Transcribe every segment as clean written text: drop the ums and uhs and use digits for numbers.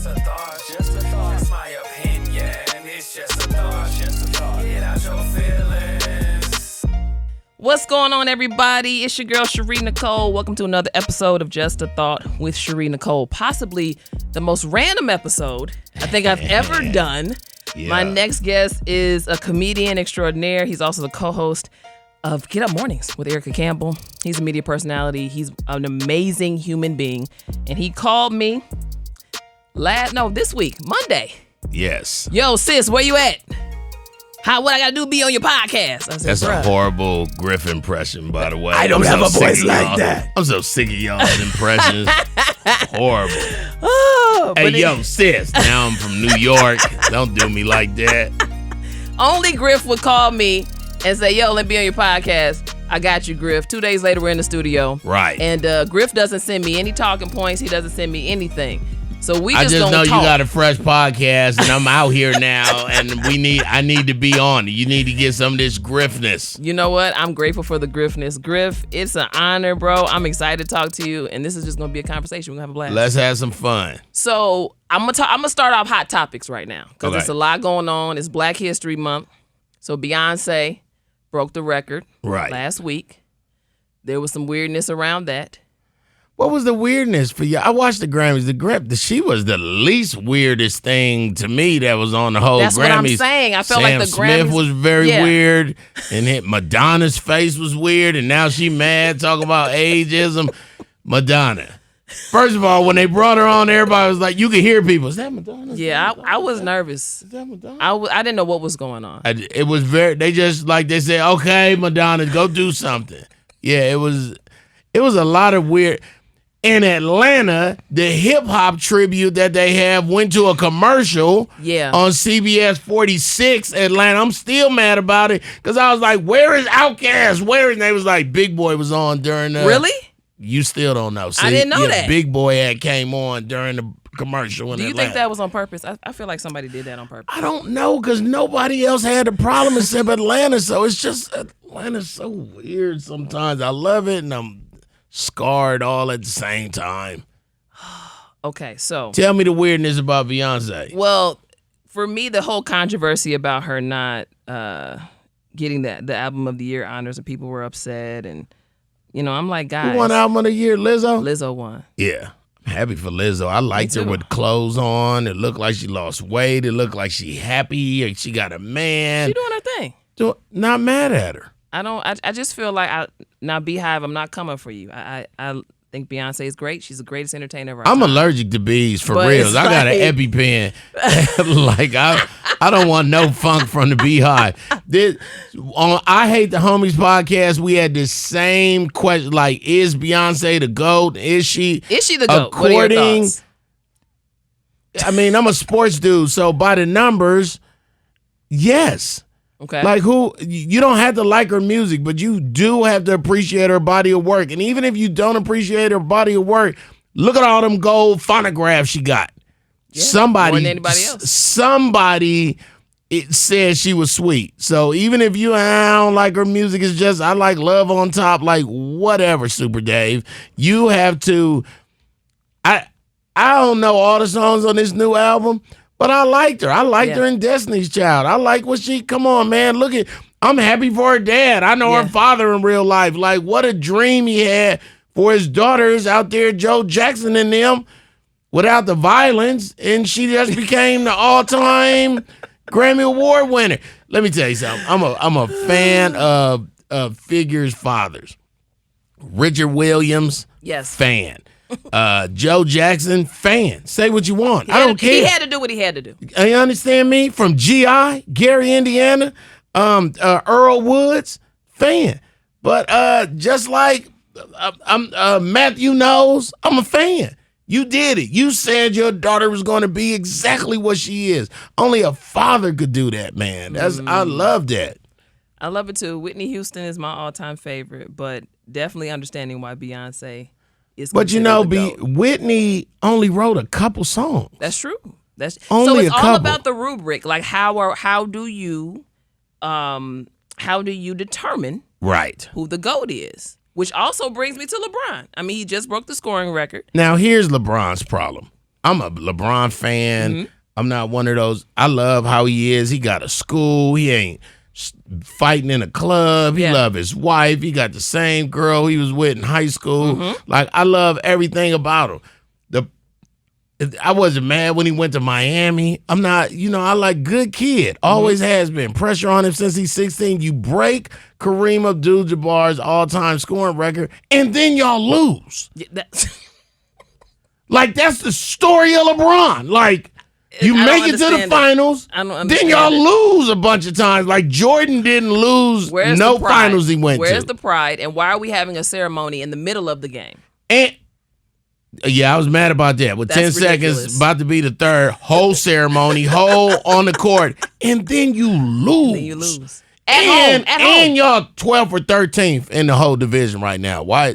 just a thought, just a thought. It's my opinion, it's just a thought, just a thought. Get out your feelings. What's going on, everybody? It's your girl, Sharí Nycole. Welcome to another episode of Just a Thought with Sharí Nycole. Possibly the most random episode I think I've ever done. Yeah. My next guest is a comedian extraordinaire. He's also the co-host of Get Up Mornings with Erica Campbell. He's a media personality. He's an amazing human being. And he called me this week, Monday. Yes. Yo, sis, where you at? What I gotta do to be on your podcast? I said, that's a horrible GRIFF impression, by the way. I don't have a voice like that. I'm so sick of y'all's impressions. Horrible. Oh, hey, yo, sis. Now I'm from New York. Don't do me like that. Only GRIFF would call me and say, yo, let me be on your podcast. I got you, GRIFF. 2 days later, we're in the studio. Right. And GRIFF doesn't send me any talking points. He doesn't send me anything. So I just know talk. You got a fresh podcast, and I'm out here now, and I need to be on it. You need to get some of this griffness. You know what? I'm grateful for the griffness. GRIFF, it's an honor, bro. I'm excited to talk to you, and this is just gonna be a conversation. We're gonna have a blast. Let's have some fun. So I'm gonna start off hot topics right now because there's a lot going on. It's Black History Month, so Beyonce broke the record last week. There was some weirdness around that. What was the weirdness for you? I watched the Grammys. She was the least weirdest thing to me that was on the whole That's Grammys. That's what I'm saying. I felt like the Grammys. Smith was very weird, and Madonna's face was weird, and now she mad talking about ageism. Madonna. First of all, when they brought her on, everybody was like, you could hear people. Is that Madonna? Yeah, I was nervous. Is that Madonna? I didn't know what was going on. It was they said, okay, Madonna, go do something. Yeah, it was a lot of weird. In Atlanta, the hip-hop tribute that they have went to a commercial on CBS 46 Atlanta. I'm still mad about it because I was like, where is Outkast? Where is... And they was like, Big Boy was on during the... Really? You still don't know. See, I didn't know that. Big Boy had came on during the commercial in Do you Atlanta. think that was on purpose? I feel like somebody did that on purpose. I don't know because nobody else had a problem except Atlanta. So it's just... Atlanta's so weird sometimes. I love it and I'm scarred all at the same time. Okay, so tell me the weirdness about Beyonce. Well, for me, the whole controversy about her not getting the album of the year honors, and people were upset, and I'm like, guys, who won album of the year? Lizzo. Lizzo won. Yeah, I'm happy for Lizzo. I liked her with clothes on. It looked like she lost weight. It looked like she happy. She got a man. She doing her thing. Not mad at her. I just feel like now Beehive, I'm not coming for you. I think Beyonce is great. She's the greatest entertainer of our time. I'm allergic to bees for real. I got an EpiPen. Like I don't want no funk from the Beehive. On I Hate the Homies podcast, we had the same question. Like, is Beyonce the GOAT? Is she the GOAT? According, what are your thoughts? I mean, I'm a sports dude, so by the numbers, yes. Okay. Like you don't have to like her music, but you do have to appreciate her body of work. And even if you don't appreciate her body of work, look at all them gold phonographs she got. Yeah, more than anybody else. Somebody said she was sweet. So even if I don't like her music, it's just I like Love on Top, like whatever, Super Dave. You have to I don't know all the songs on this new album. But I liked her. I liked her in Destiny's Child. I like what come on, man. I'm happy for her dad. I know her father in real life. Like, what a dream he had for his daughters out there, Joe Jackson and them, without the violence. And she just became the all-time Grammy Award winner. Let me tell you something. I'm a fan of Figure's fathers. Richard Williams, fan. Joe Jackson, fan. Say what you want. I don't care. He had to do what he had to do. You understand me? From GI, Gary, Indiana, Earl Woods, fan. But just like Matthew knows, I'm a fan. You did it. You said your daughter was going to be exactly what she is. Only a father could do that, man. I love that. I love it too. Whitney Houston is my all-time favorite, but definitely understanding why Beyonce. But Whitney only wrote a couple songs. That's true. It's only all about the rubric. Like how do you determine who the GOAT is? Which also brings me to LeBron. I mean, he just broke the scoring record. Now here's LeBron's problem. I'm a LeBron fan. Mm-hmm. I'm not one of those. I love how he is. He got a school. He ain't fighting in a club. He love his wife. He got the same girl he was with in high school. Mm-hmm. Like, I love everything about him. I wasn't mad when he went to Miami. I'm not, I like good kid. Always has been. Pressure on him since he's 16. You break Kareem Abdul-Jabbar's all-time scoring record, and then y'all lose. Yeah, that's Like, that's the story of LeBron. Like, you make it to the finals, then y'all lose a bunch of times. Like, Jordan didn't lose finals he went to. Where's the pride, and why are we having a ceremony in the middle of the game? And yeah, I was mad about that. With That's 10 ridiculous. seconds, about to be the third, whole ceremony, whole on the court, and then you lose. At home. And y'all 12th or 13th in the whole division right now. Why?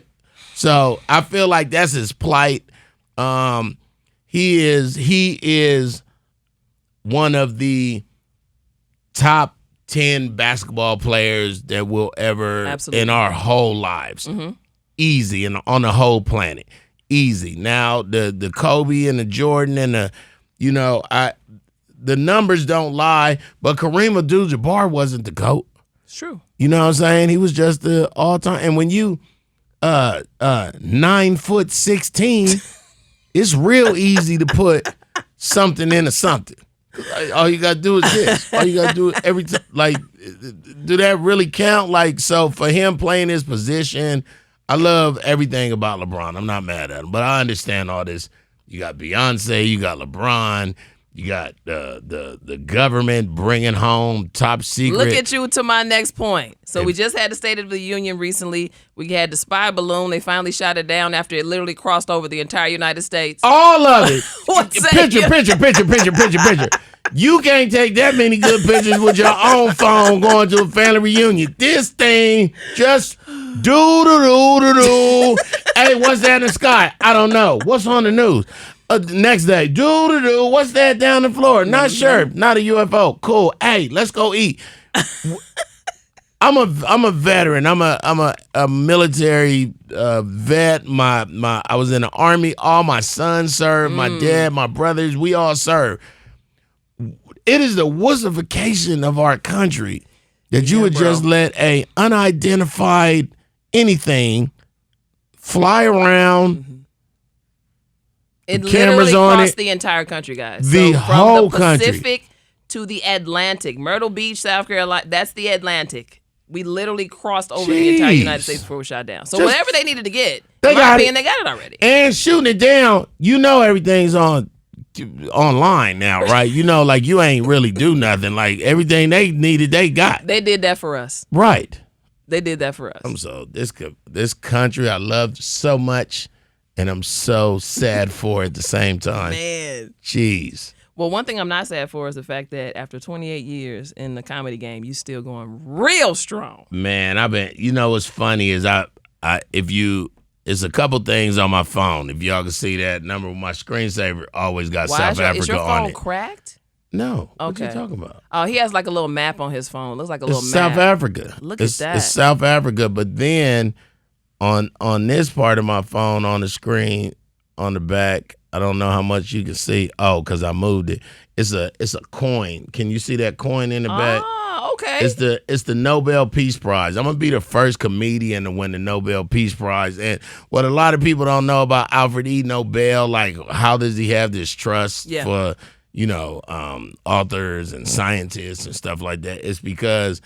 So I feel like that's his plight. He is one of the top 10 basketball players that we'll ever in our whole lives. Mm-hmm. Easy and on the whole planet. Easy. Now the Kobe and the Jordan and the numbers don't lie, but Kareem Abdul-Jabbar wasn't the GOAT. It's true. You know what I'm saying? He was just the all-time. And when you 9'16", it's real easy to put something into something. All you gotta do is this. All you gotta do is every time. Like, do that really count? Like, so for him playing his position, I love everything about LeBron. I'm not mad at him, but I understand all this. You got Beyonce, you got LeBron, you got the government bringing home top secret. Look at you to my next point. So we just had the State of the Union recently. We had the spy balloon. They finally shot it down after it literally crossed over the entire United States. All of it. Picture. Picture. You can't take that many good pictures with your own phone going to a family reunion. This thing just do. Hey, what's that in the sky? I don't know. What's on the news? Next day, do. What's that down in Florida? Not sure. Not a UFO. Cool. Hey, let's go eat. I'm a veteran. I'm a military vet. I was in the Army. All my sons served. My dad, my brothers, we all served. It is the wussification of our country that you would just let a unidentified anything fly around. It cameras literally on crossed it. The entire country, guys. The whole from the country. Pacific to the Atlantic. Myrtle Beach, South Carolina, that's the Atlantic. We literally crossed over the entire United States before we shot down. So whatever they needed to get, they got it already. And shooting it down, everything's online now, right? Like you ain't really do nothing. Like everything they needed, they got. They did that for us. Right. They did that for us. I'm so this country I love so much, and I'm so sad for it at the same time. Man. Jeez. Well, one thing I'm not sad for is the fact that after 28 years in the comedy game, you still going real strong. Man, I've been. What's funny is it's a couple things on my phone. If y'all can see that number, my screensaver always got South Africa is your phone on it. Cracked? No. Okay. What you talking about? Oh, he has like a little map on his phone. Looks like a little map. South Africa. Look at that. It's South Africa, but then on this part of my phone on the screen on the back, I don't know how much you can see. Oh, because I moved it. It's a coin. Can you see that coin in the back? Oh, okay. It's the Nobel Peace Prize. I'm gonna be the first comedian to win the Nobel Peace Prize. And what a lot of people don't know about Alfred E. Nobel, like how does he have this trust for authors and scientists and stuff like that? It's because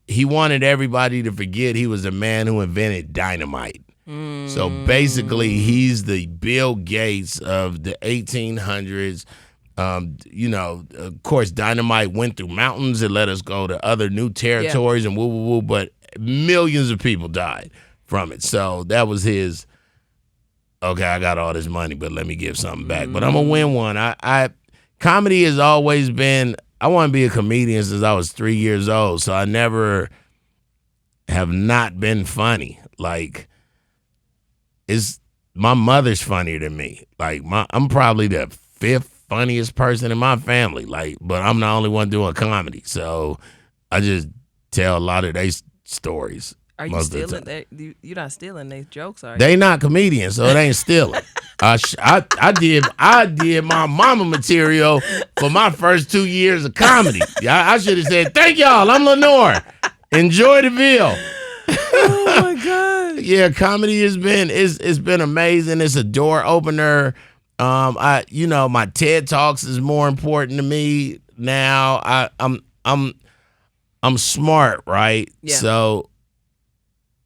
he wanted everybody to forget he was the man who invented dynamite. So basically, he's the Bill Gates of the 1800s. Of course, dynamite went through mountains. It let us go to other new territories and woo, but millions of people died from it. So that was his, okay, I got all this money, but let me give something back. But I'm going to win one. Comedy has always been, I want to be a comedian since I was 3 years old. So I never have not been funny. Like, my mother's funnier than me. Like, I'm probably the fifth funniest person in my family. Like, but I'm the only one doing comedy. So I just tell a lot of their stories. Are you stealing? You're not stealing their jokes, are you? They not comedians, so it ain't stealing. I did my mama material for my first 2 years of comedy. I should have said, thank y'all, I'm Lenore. Enjoy the bill. Oh my God. Yeah, comedy has been it's been amazing. It's a door opener. My TED Talks is more important to me now. I'm smart, right? Yeah. So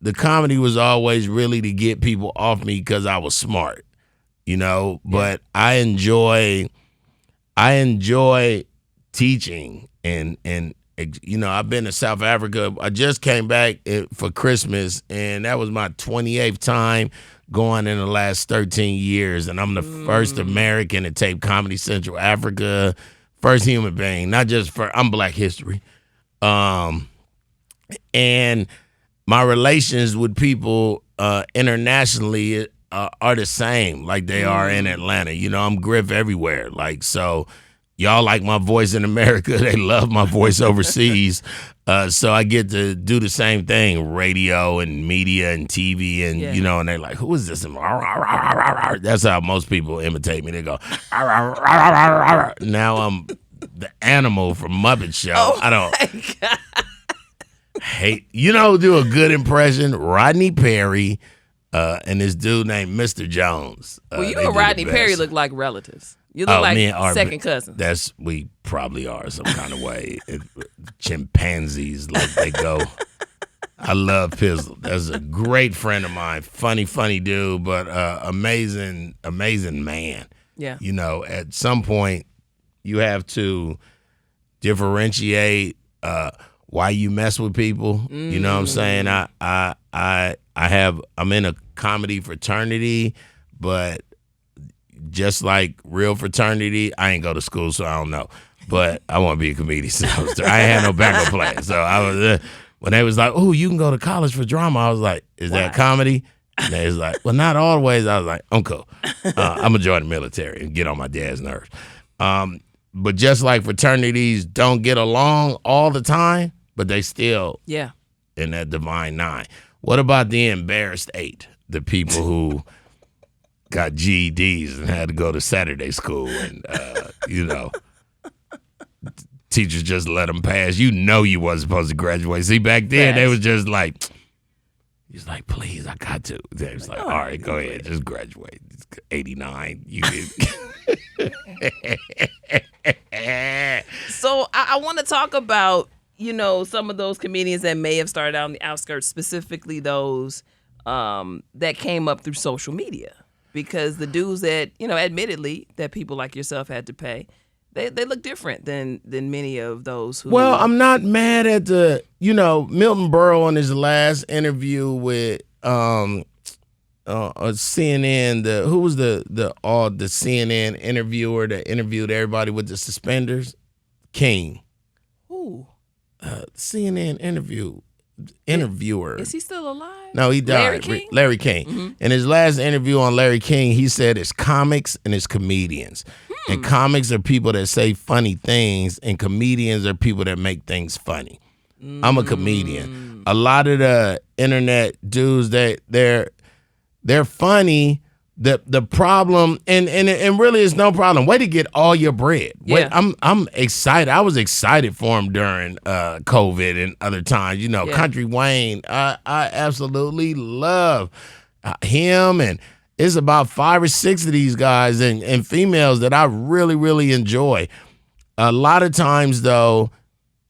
the comedy was always really to get people off me because I was smart, But I enjoy teaching and I've been to South Africa. I just came back for Christmas, and that was my 28th time going in the last 13 years, and I'm the first American to tape Comedy Central Africa, first human being, not just I'm Black History. And my relations with people internationally are the same, like they are in Atlanta. I'm GRIFF everywhere. Like, so y'all like my voice in America. They love my voice overseas. So I get to do the same thing, radio and media and TV. And, and they're like, who is this? That's how most people imitate me. They go, now I'm the animal from Muppet Show. Oh, I don't my God. hate, do a good impression. Rodney Perry and this dude named Mr. Jones. Well, you and Rodney Perry look like relatives. You look like second cousins. We probably are some kind of way. Chimpanzees, like they go. I love Pizzle. That's a great friend of mine. Funny dude, but amazing man. Yeah. At some point, you have to differentiate why you mess with people. You know what I'm saying? I'm in a comedy fraternity, but just like real fraternity, I ain't go to school, so I don't know. But I want to be a comedian. So I ain't had no backup plan. So I was when they was like, "Oh, you can go to college for drama," I was like, "Is that comedy?" And they was like, "Well, not all the ways." I was like, "I'm cool. I'm gonna join the military and get on my dad's nerves." But just like fraternities don't get along all the time, but they still in that divine nine. What about the embarrassed 8? The people who got GEDs and had to go to Saturday school and, teachers just let them pass. You wasn't supposed to graduate. See, back then, they was just like, he's like, please, I got to. They was like, all right, go ahead, just graduate. It's 89. You can. So I want to talk about, some of those comedians that may have started out on the outskirts, specifically those that came up through social media. Because the dues that, admittedly, that people like yourself had to pay, they look different than many of those who... Well, I'm not mad at the, Milton Berle in his last interview with CNN, who was the CNN interviewer that interviewed everybody with the suspenders? King. Who? CNN interviewer. Is he still alive? No, he died. Larry King. Mm-hmm. In his last interview on Larry King, he said it's comics and it's comedians. And comics are people that say funny things, and comedians are people that make things funny. I'm a comedian. A lot of the internet dudes, they're funny. The problem, and really it's no problem. Way to get all your bread. Yeah. I'm excited. I was excited for him during COVID and other times. Country Wayne, I absolutely love him, and it's about 5 or 6 of these guys and females that I really, really enjoy. A lot of times though,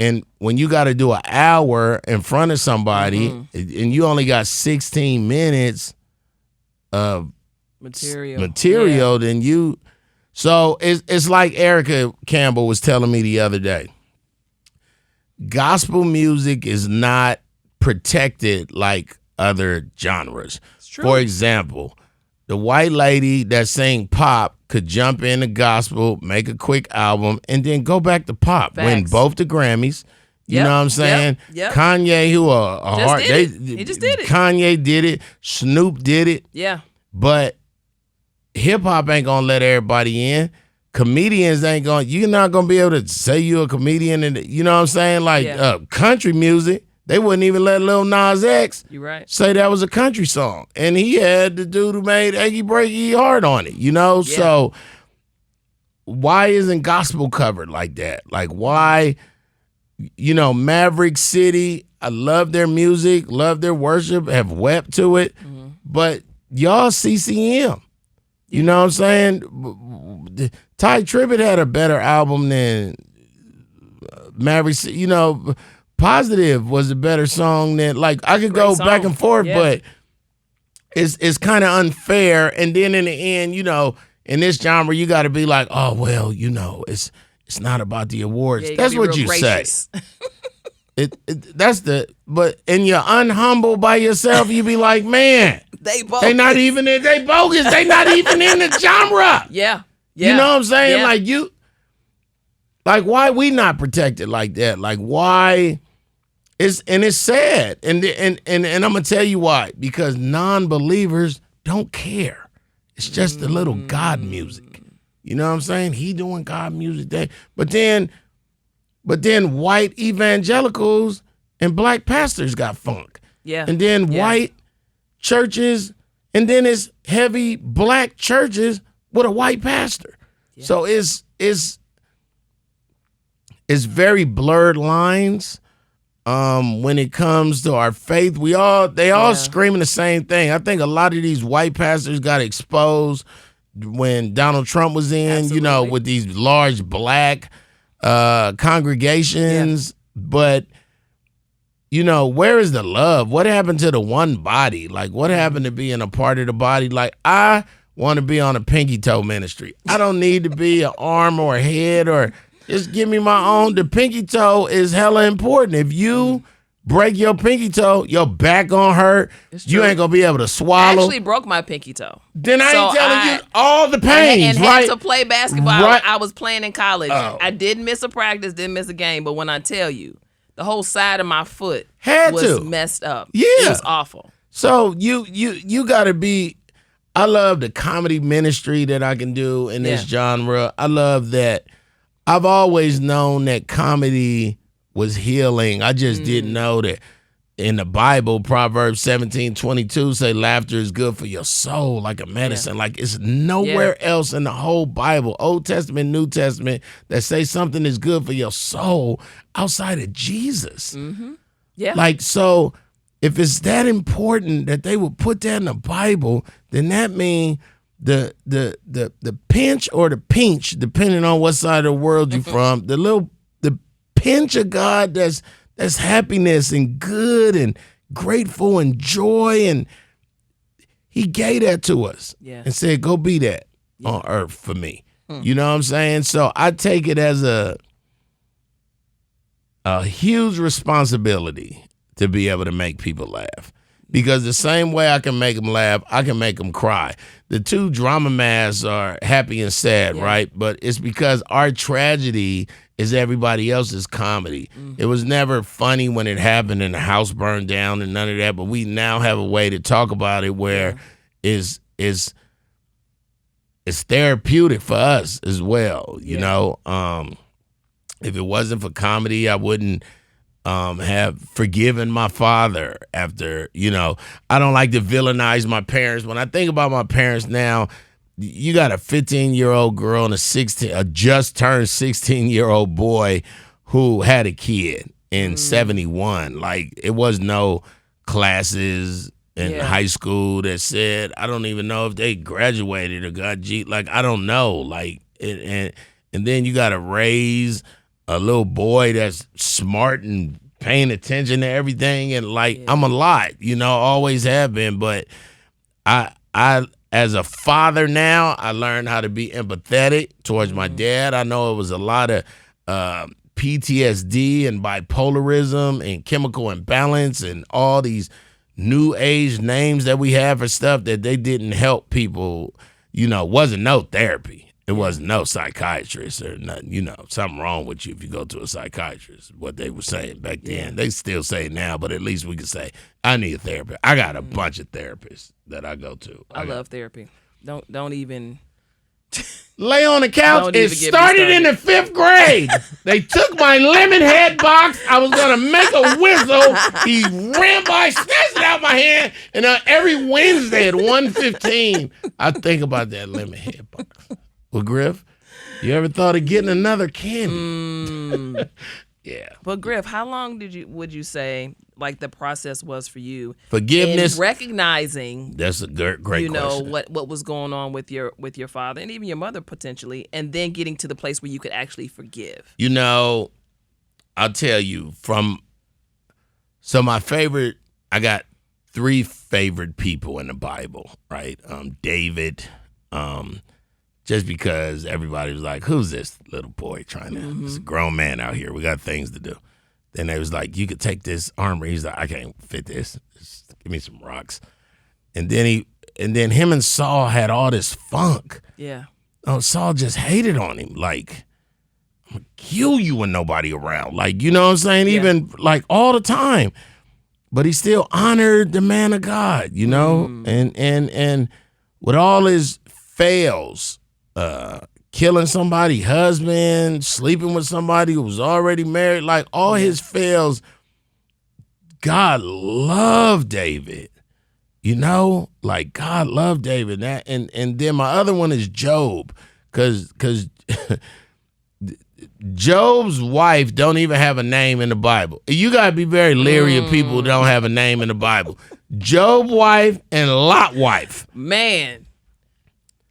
and when you got to do an hour in front of somebody and you only got 16 minutes of material, then you. So it's like Erica Campbell was telling me the other day. Gospel music is not protected like other genres. For example, the white lady that sang pop could jump into gospel, make a quick album, and then go back to pop. Facts. Win both the Grammys. You know what I'm saying? Yep. Kanye, He just did it. Kanye did it. Snoop did it. Yeah. But hip hop ain't gonna let everybody in. Comedians you're not gonna be able to say you're a comedian, and you know what I'm saying? Like country music, They wouldn't even let Lil Nas X You right. say that was a country song. And he had the dude who made Achy Breaky Heart on it, you know? Yeah. So why isn't gospel covered like that? Like, why, you know, Maverick City, I love their music, love their worship, have wept to it, but y'all CCM. You know what I'm saying? Ty Tribbett had a better album than Maverick City. You know, Positive was a better song than, like, I could go back and forth, but it's kind of unfair. And then in the end, you know, in this genre, you got to be like, oh, well, you know, it's not about the awards. Yeah, that's what you gracious. say. But and you're unhumble by yourself, you be like, man, they bogus. they bogus. They not even in the genre. Yeah. You know what I'm saying? Yeah. Like why we not protected like that? Like why? It's sad. And I'm gonna tell you why. Because non-believers don't care. It's just a little God music. You know what I'm saying? He doing God music. But then white evangelicals and black pastors got funk. Yeah. And then white churches, and then it's heavy black churches with a white pastor. Yeah. So it's very blurred lines when it comes to our faith. They all screaming the same thing. I think a lot of these white pastors got exposed when Donald Trump was in, Absolutely. you know, with these large black congregations. But, you know, where is the love? What happened to the one body? Like, what happened to being a part of the body? Like, I want to be on a pinky toe ministry. I don't need to be an arm or a head, or just give me my own. The pinky toe is hella important. If you break your pinky toe, your back gonna hurt. You ain't gonna be able to swallow. I actually broke my pinky toe. Then I ain't telling you all the pains, and right? had to play basketball. Right. I was playing in college. Oh. I didn't miss a practice, didn't miss a game. But when I tell you, the whole side of my foot was messed up. Yeah. It was awful. So you gotta be. I love the comedy ministry that I can do in this genre. I love that. I've always known that comedy was healing. I just didn't know that in the Bible, Proverbs 17:22 say laughter is good for your soul, like a medicine. Like it's nowhere else in the whole Bible, Old Testament, New Testament, that say something is good for your soul outside of Jesus. Mm-hmm. Yeah. Like, so if it's that important that they would put that in the Bible, then that means the pinch or the pinch, depending on what side of the world you're from, the pinch of God that's happiness and good and grateful and joy, and he gave that to us and said, go be that on earth for me. You know what I'm saying? So I take it as a huge responsibility to be able to make people laugh. Because the same way I can make them laugh, I can make them cry. The two drama masks are happy and sad, right? But it's because our tragedy is everybody else's comedy. It was never funny when it happened and the house burned down and none of that, but we now have a way to talk about it where it's therapeutic for us as well, you know? If it wasn't for comedy, I wouldn't have forgiven my father after, you know, I don't like to villainize my parents. When I think about my parents now, you got a 15-year-old girl and a just turned 16-year-old boy who had a kid in 71. Like, it was no classes in high school that said, I don't even know if they graduated or got G. Like, I don't know. Like, and then you got to raise a little boy that's smart and paying attention to everything, and like I'm a lot, you know, always have been. But I as a father now, I learned how to be empathetic towards my dad. I know it was a lot of PTSD and bipolarism and chemical imbalance and all these new age names that we have for stuff that they didn't help people. You know, wasn't no therapy. It wasn't no psychiatrist or nothing. You know, something wrong with you if you go to a psychiatrist. What they were saying back then. They still say it now, but at least we can say, I need a therapist. I got a bunch of therapists that I go to. I love therapy. Don't even lay on the couch. Don't It even get me started in the 5th grade. They took my lemon head box. I was going to make a whistle. He ran by, snatched it out my hand. And every Wednesday at 1:15, I think about that lemon head box. Well, Griff, you ever thought of getting another candy? Yeah. But Griff, how long would you say like the process was for you? Forgiveness. In recognizing That's a great question. what was going on with your father and even your mother potentially, and then getting to the place where you could actually forgive. I'll tell you I got 3 favorite people in the Bible, right? David, just because everybody was like, who's this little boy trying to, it's a grown man out here. We got things to do. Then they was like, you could take this armor. He's like, I can't fit this. Just give me some rocks. And then him and Saul had all this funk. Yeah. Oh, Saul just hated on him. Like, I'm going to kill you when nobody around. Like, you know what I'm saying? Yeah. Even like all the time. But he still honored the man of God, you know? And with all his fails, killing somebody, husband, sleeping with somebody who was already married, like all his fails, God loved David. You know, like God loved David. That and then my other one is Job, because Job's wife don't even have a name in the Bible. You gotta be very leery of people who don't have a name in the Bible. Job wife and Lot wife. Man,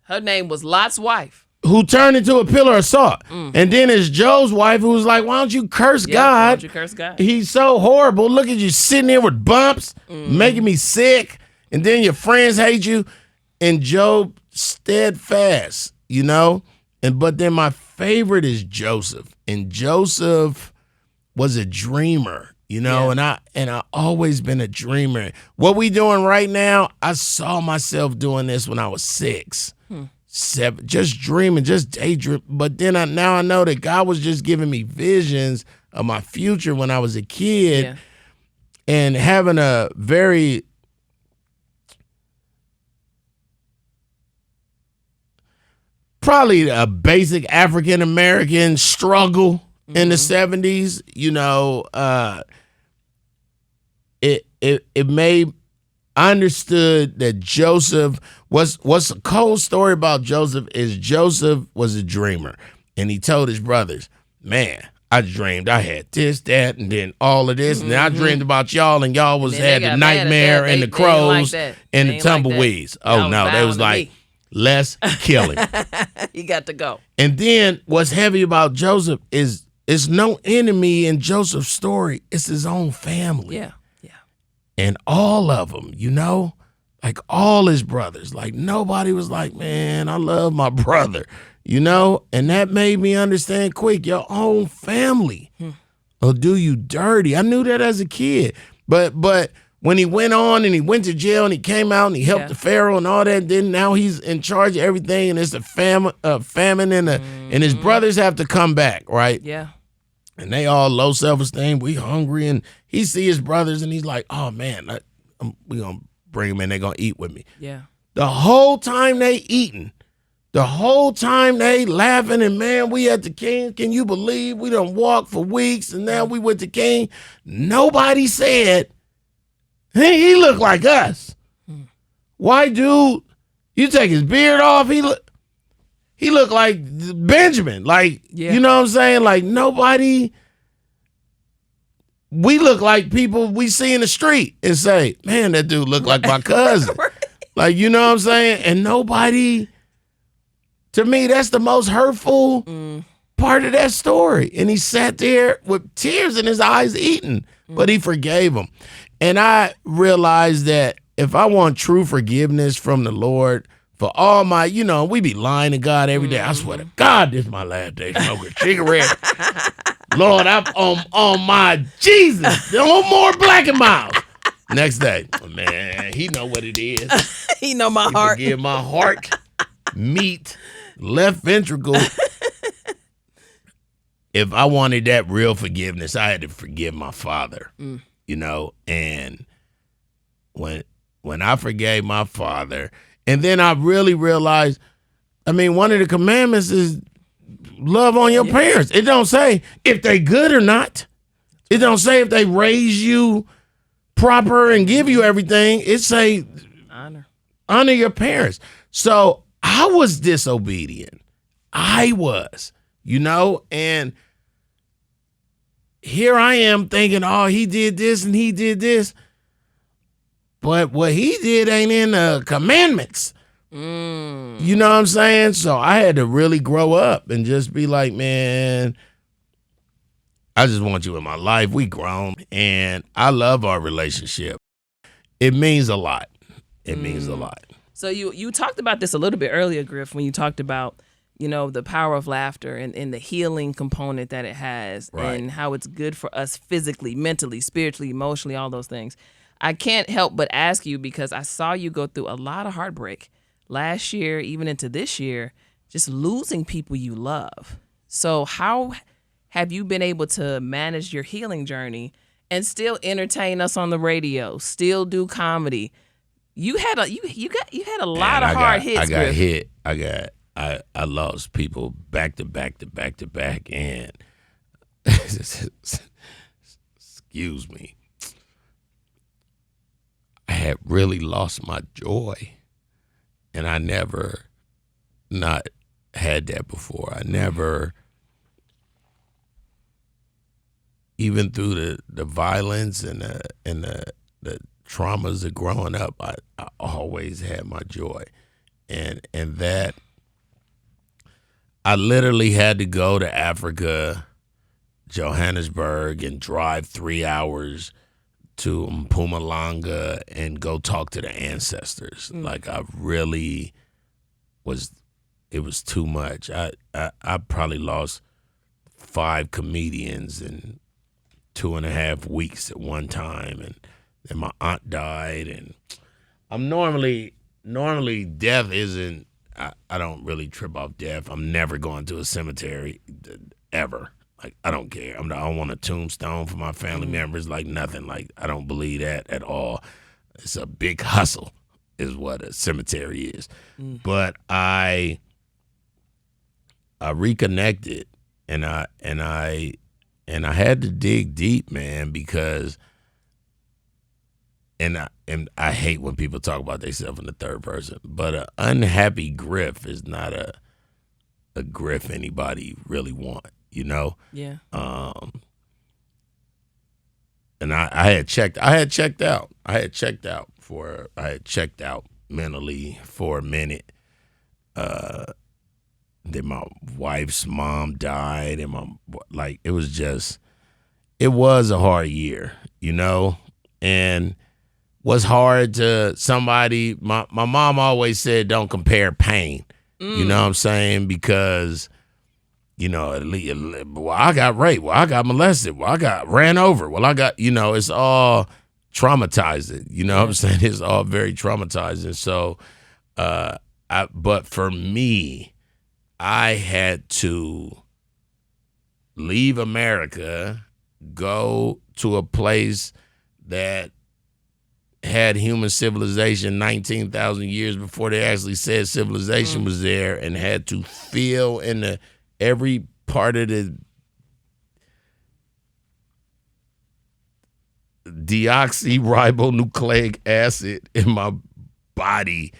her name was Lot's wife. Who turned into a pillar of salt. And then it's Job's wife who was like, why don't you curse God? Why don't you curse God? He's so horrible. Look at you sitting there with bumps, making me sick. And then your friends hate you. And Job steadfast, you know? But then my favorite is Joseph. And Joseph was a dreamer, you know? Yeah. And I always been a dreamer. What we doing right now, I saw myself doing this when I was 6. 7, just dreaming, just daydream. But then now I know that God was just giving me visions of my future when I was a kid, and having a very probably a basic African American struggle in the 70s. You know, it made. I understood that Joseph what's a cold story about Joseph is Joseph was a dreamer, and he told his brothers, man, I dreamed I had this, that, and then all of this, and then I dreamed about y'all, and y'all had the nightmare and the crows and the tumbleweeds. Oh no, they was like, let's kill him. He got to go. And then what's heavy about Joseph is it's no enemy in Joseph's story. It's his own family. Yeah. And all of them, you know, like all his brothers, like nobody was like, man, I love my brother, you know? And that made me understand quick, your own family will do you dirty. I knew that as a kid. But when he went on and he went to jail and he came out and he helped the Pharaoh and all that, then now he's in charge of everything, and it's a famine and his brothers have to come back, right? Yeah. And they all low self-esteem. We hungry. And he see his brothers and he's like, oh, man, we going to bring them in. They going to eat with me. Yeah. The whole time they eating, the whole time they laughing, and, man, we at the king. Can you believe we done walked for weeks and now we with the king? Nobody said, hey, he look like us. White dude, you take his beard off, he looked like Benjamin. Like, you know what I'm saying? Like, nobody, we look like people we see in the street and say, man, that dude look like my cousin. Right. Like, you know what I'm saying? And nobody, to me, that's the most hurtful part of that story. And he sat there with tears in his eyes eating, but he forgave him. And I realized that if I want true forgiveness from the Lord, for all my, you know, we be lying to God every day. I swear to God, this is my last day smoking a cigarette. Lord, I'm on my Jesus. No more Black and Miles. Next day, man, he know what it is. He know my heart. Forgive my heart, meat, left ventricle. If I wanted that real forgiveness, I had to forgive my father. You know, and when I forgave my father. And then I really realized I mean, one of the commandments is love on your parents. It don't say if they good or not. It don't say if they raise you proper and give you everything. It say honor your parents. So I was disobedient. I was, and here I am thinking, oh, he did this and he did this. But what he did ain't in the commandments. You know what I'm saying? So I had to really grow up and just be like, man, I just want you in my life. We grown, and I love our relationship. It means a lot. It means a lot. So you talked about this a little bit earlier, Griff, when you talked about, the power of laughter and the healing component that it has, right, and how it's good for us physically, mentally, spiritually, emotionally, all those things. I can't help but ask you, because I saw you go through a lot of heartbreak last year, even into this year, just losing people you love. So how have you been able to manage your healing journey and still entertain us on the radio, still do comedy? You had a lot of hard hits. I got hit. I lost people back to back to back to back, and excuse me, I had really lost my joy, and I never not had that before. I never, even through the violence and the traumas of growing up, I always had my joy, and that I literally had to go to Africa, Johannesburg, and drive 3 hours to Mpumalanga and go talk to the ancestors. Like, I really it was too much. I probably lost 5 comedians in 2.5 weeks at one time, and then my aunt died, and I'm normally death isn't, I don't really trip off death. I'm never going to a cemetery ever. Like, I don't care. I don't want a tombstone for my family members, like nothing. Like, I don't believe that at all. It's a big hustle is what a cemetery is. But I reconnected, and I had to dig deep, man, because and I hate when people talk about themselves in the third person, but an unhappy griff is not a griff anybody really want, Yeah. And I had checked out. I had checked out mentally for a minute. Then my wife's mom died, and it was a hard year, and was hard to somebody. My mom always said, don't compare pain. You know what I'm saying? Because, well, I got raped. Well, I got molested. Well, I got ran over. Well, I got, it's all traumatizing. You know what I'm saying? It's all very traumatizing. So, but for me, I had to leave America, go to a place that had human civilization 19,000 years before they actually said civilization was there, and had to feel in every part of the deoxyribonucleic acid in my body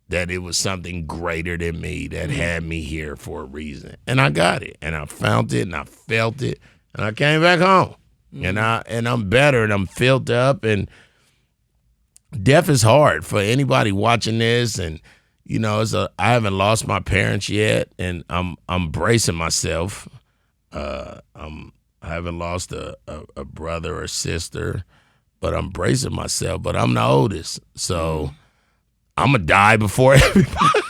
that it was something greater than me that had me here for a reason. And I got it, and I found it, and I felt it, and I came back home. And I'm better, and I'm filled up, and death is hard for anybody watching this, and I haven't lost my parents yet, and I'm bracing myself. I haven't lost a brother or sister, but I'm bracing myself. But I'm the oldest, so I'm gonna die before everybody.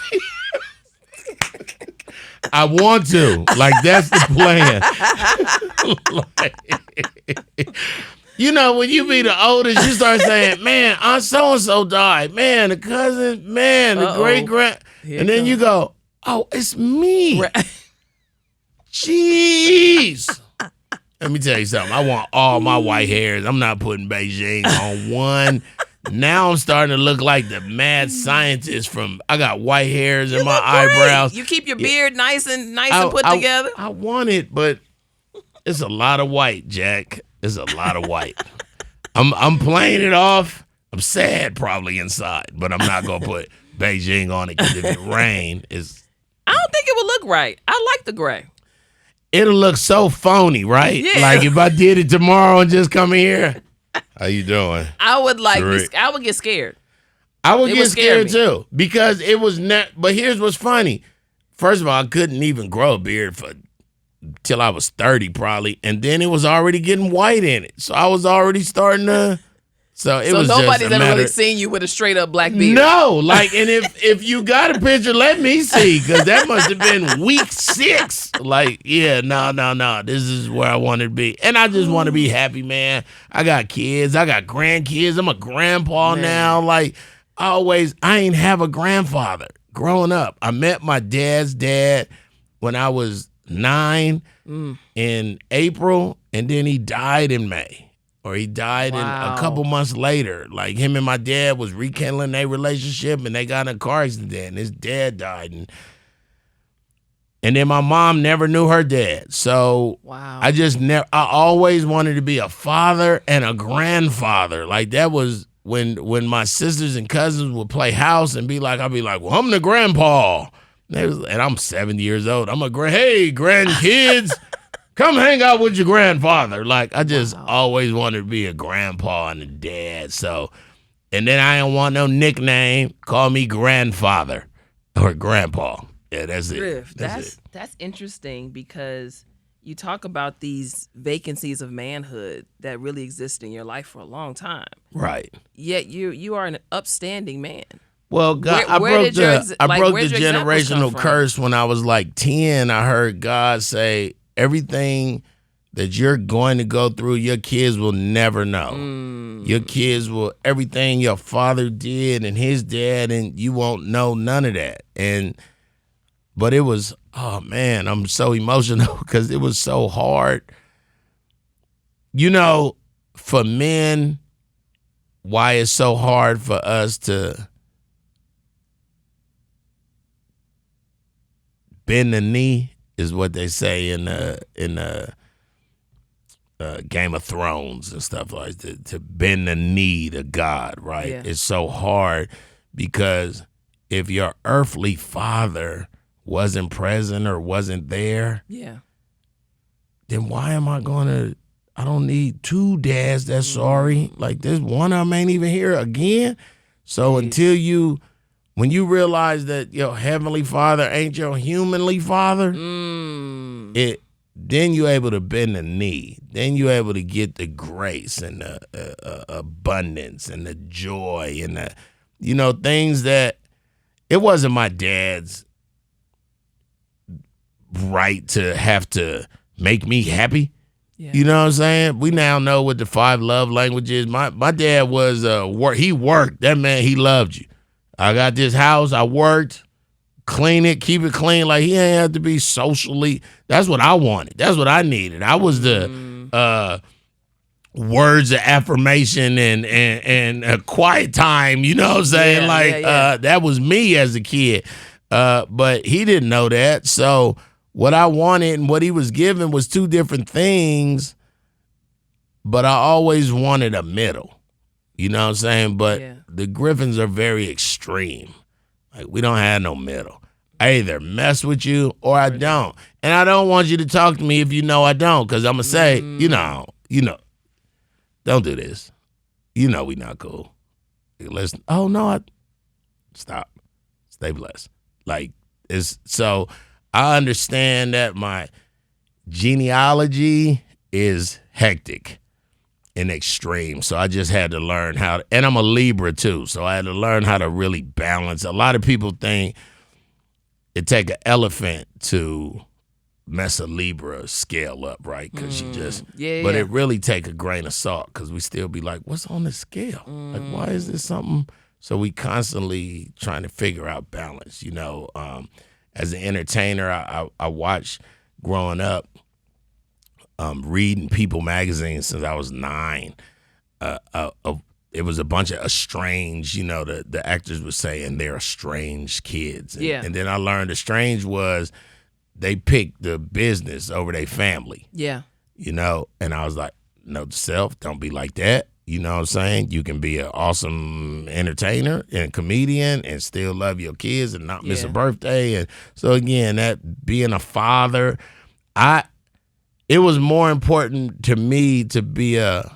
I want to, that's the plan. When you be the oldest, you start saying, man, Aunt so-and-so died. Man, the cousin, man, the great-grand. And then you go, oh, it's me. Right. Jeez. Let me tell you something. I want all my white hairs. I'm not putting Beijing on one Now I'm starting to look like the mad scientist from. I got white hairs in You my look great. eyebrows. You keep your beard nice and put together. I want it, but it's a lot of white, Jack. It's a lot of white. I'm playing it off. I'm sad probably inside, but I'm not gonna put Beijing on it because if it rain, I don't think it would look right. I like the gray. it'll look so phony, right? Yeah. Like if I did it tomorrow and just come here. How you doing? I would Sheree. I would get scared. I would It get would scare scared too because it was not. But here's what's funny. First of all, I couldn't even grow a beard till I was 30 probably, and then it was already getting white in it. So I was already starting to. So it was nobody's just a ever matter. really seen you with a straight up black beard. No, like, and if you got a picture, let me see, because that must have been week 6. Like, yeah, no, this is where I want to be, and I just want to be happy, man. I got kids, I got grandkids. I'm a grandpa now. Like, I ain't have a grandfather growing up. I met my dad's dad when I was 9 in April, and then he died in May. Or he died in a couple months later. Like him and my dad was rekindling their relationship, and they got in a car accident, and his dad died. And then my mom never knew her dad. So I always wanted to be a father and a grandfather. Like that was when my sisters and cousins would play house and I'd be like, well, I'm the grandpa. And I'm 70 years old. I'm hey, grandkids. Come hang out with your grandfather. Like, I just always wanted to be a grandpa and a dad. So, and then I don't want no nickname. Call me grandfather or grandpa. Yeah, that's it. GRIFF, that's interesting because you talk about these vacancies of manhood that really exist in your life for a long time. Right. Yet you are an upstanding man. Well, God, I broke the generational curse when I was like 10. I heard God say, everything that you're going to go through, your kids will never know. Your kids will, everything your father did and his dad, and you won't know none of that. But it was, oh man, I'm so emotional because it was so hard. You know, for men, why it's so hard for us to bend the knee is what they say in Game of Thrones and stuff like that, to bend the knee to God, right? Yeah. It's so hard because if your earthly father wasn't present or wasn't there, then why am I I don't need 2 dads that's sorry. Like this one of them ain't even here again. So when you realize that your heavenly father ain't your humanly father, then you're able to bend the knee. Then you're able to get the grace and the abundance and the joy and the, things that it wasn't my dad's right to have to make me happy. Yeah. You know what I'm saying? We now know what the 5 love languages. My dad was he worked. That man, he loved you. I got this house, I worked, clean it, keep it clean. Like, he ain't have to be socially. That's what I wanted. That's what I needed. I was the words of affirmation and a quiet time, you know what I'm saying? That was me as a kid. But he didn't know that. So what I wanted and what he was giving was 2 different things, but I always wanted a middle. You know what I'm saying? But the Griffins are very extreme. Like, we don't have no middle. I either mess with you or I don't. And I don't want you to talk to me if you know I don't, because I'm going to say, you know, don't do this. You know we not cool. Listen, stop. Stay blessed. Like, so I understand that my genealogy is hectic and extreme. So I just had to learn and I'm a Libra too, so I had to learn how to really balance. A lot of people think it take an elephant to mess a Libra scale up, right? Because but it really take a grain of salt, because we still be like, what's on the scale? Like, why is this something? So we constantly trying to figure out balance, As an entertainer, I watched growing up, reading People magazine since I was 9. it was a bunch of estranged, the actors were saying they're estranged kids. And then I learned estranged was they picked the business over their family. Yeah. And I was like, note to self, don't be like that. You know what I'm saying? You can be an awesome entertainer and comedian and still love your kids and not miss a birthday. And so again, that being a father, it was more important to me to be a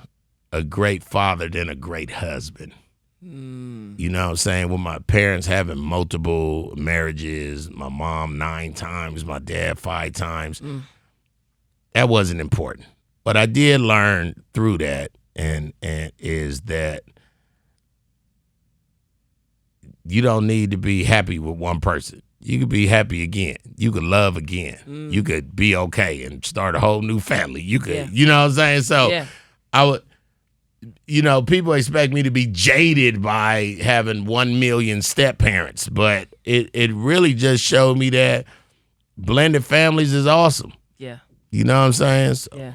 great father than a great husband. You know what I'm saying? With my parents having multiple marriages, my mom 9 times, my dad 5 times, that wasn't important. But I did learn through that, and is that you don't need to be happy with one person. You could be happy again. You could love again. You could be okay and start a whole new family. You could, you know what I'm saying? So I would, people expect me to be jaded by having 1 million step parents, but it really just showed me that blended families is awesome. Yeah. You know what I'm saying? So. Yeah.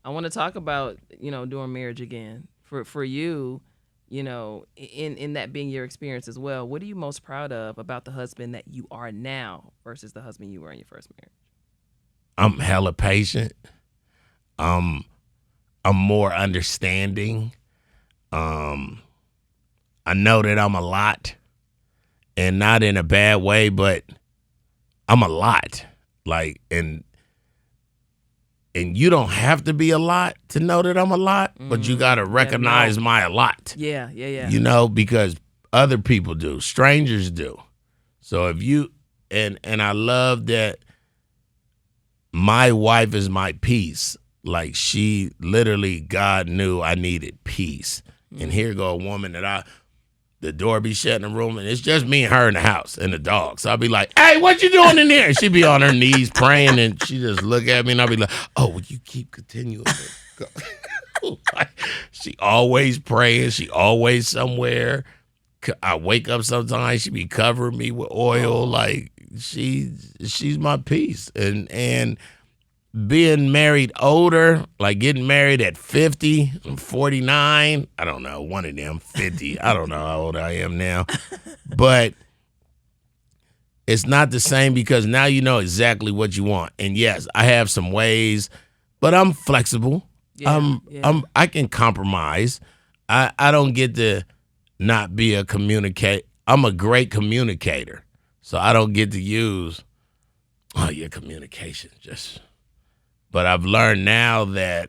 I want to talk about, doing marriage again. For you, in that being your experience as well, what are you most proud of about the husband that you are now versus the husband you were in your first marriage? I'm hella patient. I'm more understanding. I know that I'm a lot, and not in a bad way, but I'm a lot. And you don't have to be a lot to know that I'm a lot, but you got to recognize my a lot. Yeah. Because other people do, strangers do. So if you, and I love that my wife is my peace. Like she literally, God knew I needed peace. And here go a woman that the door be shut in the room, and it's just me and her in the house and the dog. So I'll be like, hey, what you doing in there? And she'd be on her knees praying, and she just look at me, and I'll be like, oh, will you keep continuing to go? She always praying. She always somewhere. I wake up sometimes, she be covering me with oil. Like she's my peace. And being married older, like getting married at 50, I'm 49. I don't know, one of them, 50. I don't know how old I am now. But it's not the same because now you know exactly what you want. And yes, I have some ways, but I'm flexible. I can compromise. I don't get to not be a communicator. I'm a great communicator. So I don't get to use, your communication just... But I've learned now that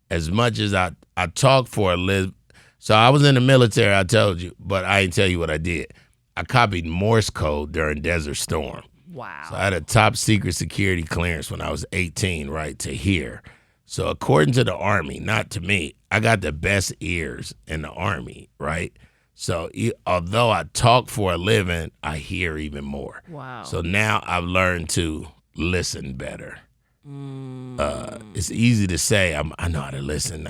as much as I talk for a living, so I was in the military, I told you, but I didn't tell you what I did. I copied Morse code during Desert Storm. Wow. So I had a top secret security clearance when I was 18, right, to hear. So according to the Army, not to me, I got the best ears in the Army, right? So although I talk for a living, I hear even more. Wow. So now I've learned to listen better. It's easy to say I know how to listen.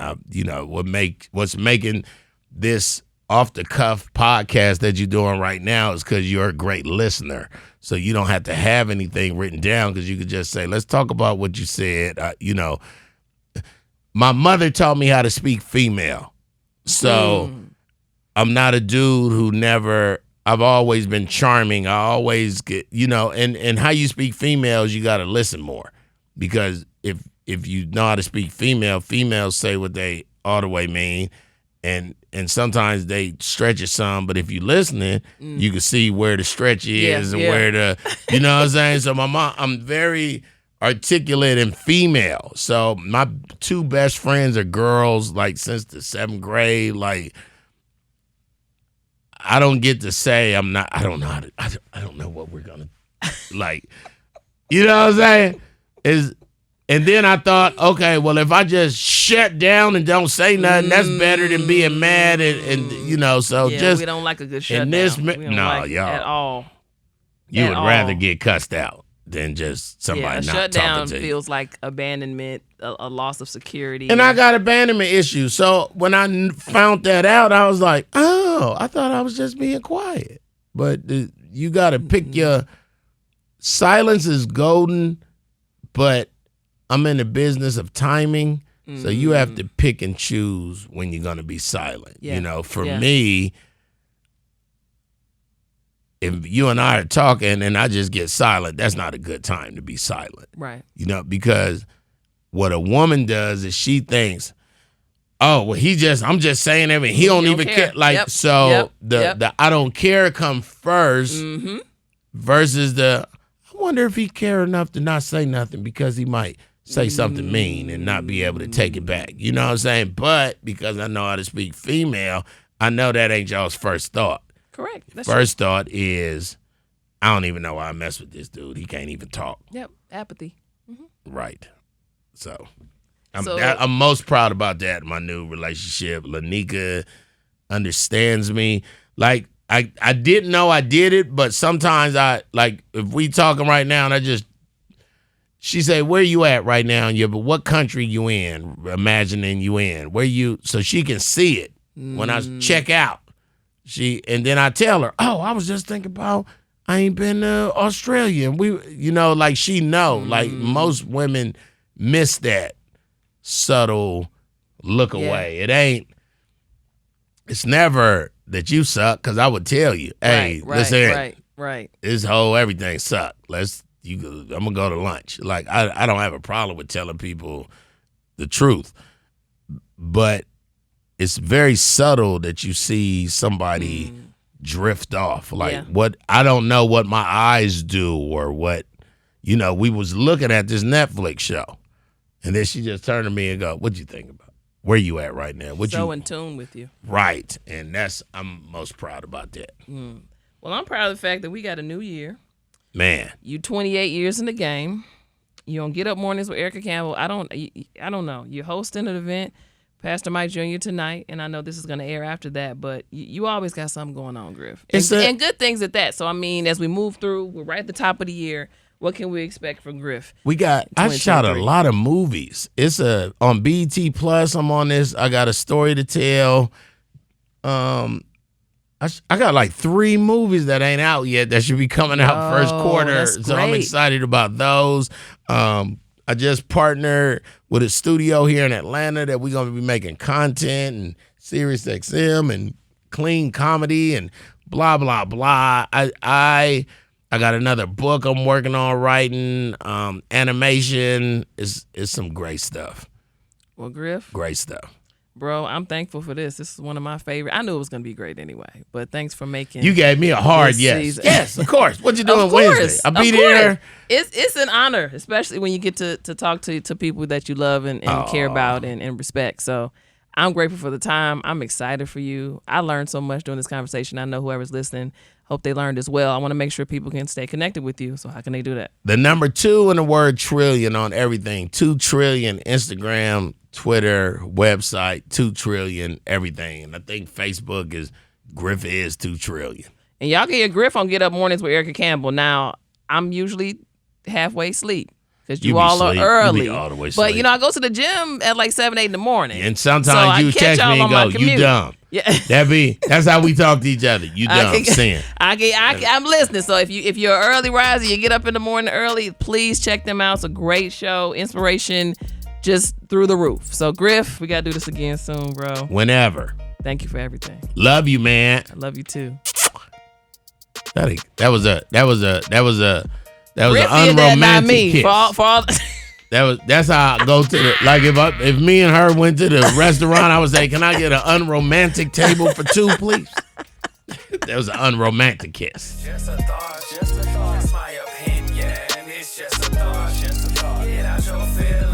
What's making this off the cuff podcast that you're doing right now is because you're a great listener. So you don't have to have anything written down because you could just say, let's talk about what you said. My mother taught me how to speak female. So I'm not a dude who I've always been charming. I always get, and how you speak females, you got to listen more. Because if you know how to speak females say what they all the way mean, and sometimes they stretch it some. But if you listening, you can see where the stretch is and where the, you know what I'm saying. So I'm very articulate and female. So my 2 best friends are girls, like since the 7th grade. Like I don't get to say I'm not. I don't know how to. I don't know what we're gonna like. You know what I'm saying? And then I thought, okay, well, if I just shut down and don't say nothing, that's better than being mad and so just we don't like a good shutdown. Y'all at all. You would rather get cussed out than just somebody not shutdown talking to you. Feels like abandonment, a loss of security. And I got abandonment issues. So when I found that out, I was like, oh, I thought I was just being quiet. But you got to pick your silence is golden. But I'm in the business of timing. So you have to pick and choose when you're going to be silent. Yeah. You know, for me, if you and I are talking and I just get silent, that's not a good time to be silent. Right. You know, because what a woman does is she thinks, oh, well, I'm just saying everything. He don't even care. Like, the I don't care come first versus I wonder if he care enough to not say nothing because he might say something mean and not be able to take it back. You know what I'm saying? But because I know how to speak female, I know that ain't y'all's first thought. Correct. That's First thought is, I don't even know why I mess with this dude. He can't even talk. Yep. Apathy. Right. So I'm most proud about that in my new relationship. Lanika understands me. Like, I didn't know I did it, but sometimes if we talking right now and she say, where you at right now? But what country you in? Imagining you in. So she can see it when I check out. And then I tell her, oh, I was just thinking about, I ain't been to Australia. And she know, like most women miss that subtle look away. It's never that you suck, because I would tell you, hey, listen, right. this whole everything suck. I'm gonna go to lunch. Like, I don't have a problem with telling people the truth, but it's very subtle that you see somebody drift off. Like, what, I don't know what my eyes do or what, we was looking at this Netflix show, and then she just turned to me and go, what'd you think about? Where you at right now? In tune with you. Right. And I'm most proud about that. Well, I'm proud of the fact that we got a new year. Man. You 28 years in the game. You don't get up mornings with Erica Campbell. I don't know. You're hosting an event, Pastor Mike Jr. tonight, and I know this is going to air after that, but you always got something going on, Griff. And good things at that. So, I mean, as we move through, we're right at the top of the year. What can we expect from Griff? I shot a lot of movies. It's on BET Plus. I'm on this. I got a story to tell. I got like 3 movies that ain't out yet that should be coming out first quarter. So I'm excited about those. I just partnered with a studio here in Atlanta that we're going to be making content and Sirius XM and clean comedy and blah, blah, blah. I got another book I'm working on writing. Animation is some great stuff. Well, Griff. Great stuff. Bro, I'm thankful for this. This is one of my favorite. I knew it was going to be great anyway, but thanks for making. You gave me a hard yes. Season. Yes, of course. What you doing Wednesday? I'll be there. It's an honor, especially when you get to talk to people that you love and care about and respect. So I'm grateful for the time. I'm excited for you. I learned so much during this conversation. I know whoever's listening, hope they learned as well. I want to make sure people can stay connected with you. So how can they do that? The number 2 in the word trillion on everything. 2 trillion Instagram, Twitter, website, 2 trillion, everything. And I think Facebook is Griff is 2 trillion. And y'all can hear Griff on Get Up Mornings with Erica Campbell. Now, I'm usually halfway asleep because you all are early. You be all the way but, asleep. I go to the gym at like 7, 8 in the morning. And sometimes you text me and go, you dumb. Yeah. That's how we talk to each other. You dumb, sin. I'm listening. So if you're an early riser, you get up in the morning early, please check them out. It's a great show. Inspiration just through the roof. So Griff, we gotta do this again soon, bro. Whenever. Thank you for everything. Love you, man. I love you too. That was an unromantic kiss. For all That's how I go to the, like if me and her went to the restaurant, I would say, can I get an unromantic table for 2, please? That was an unromantic kiss. Just a thought, it's my opinion. It's just a thought, get out your feelings.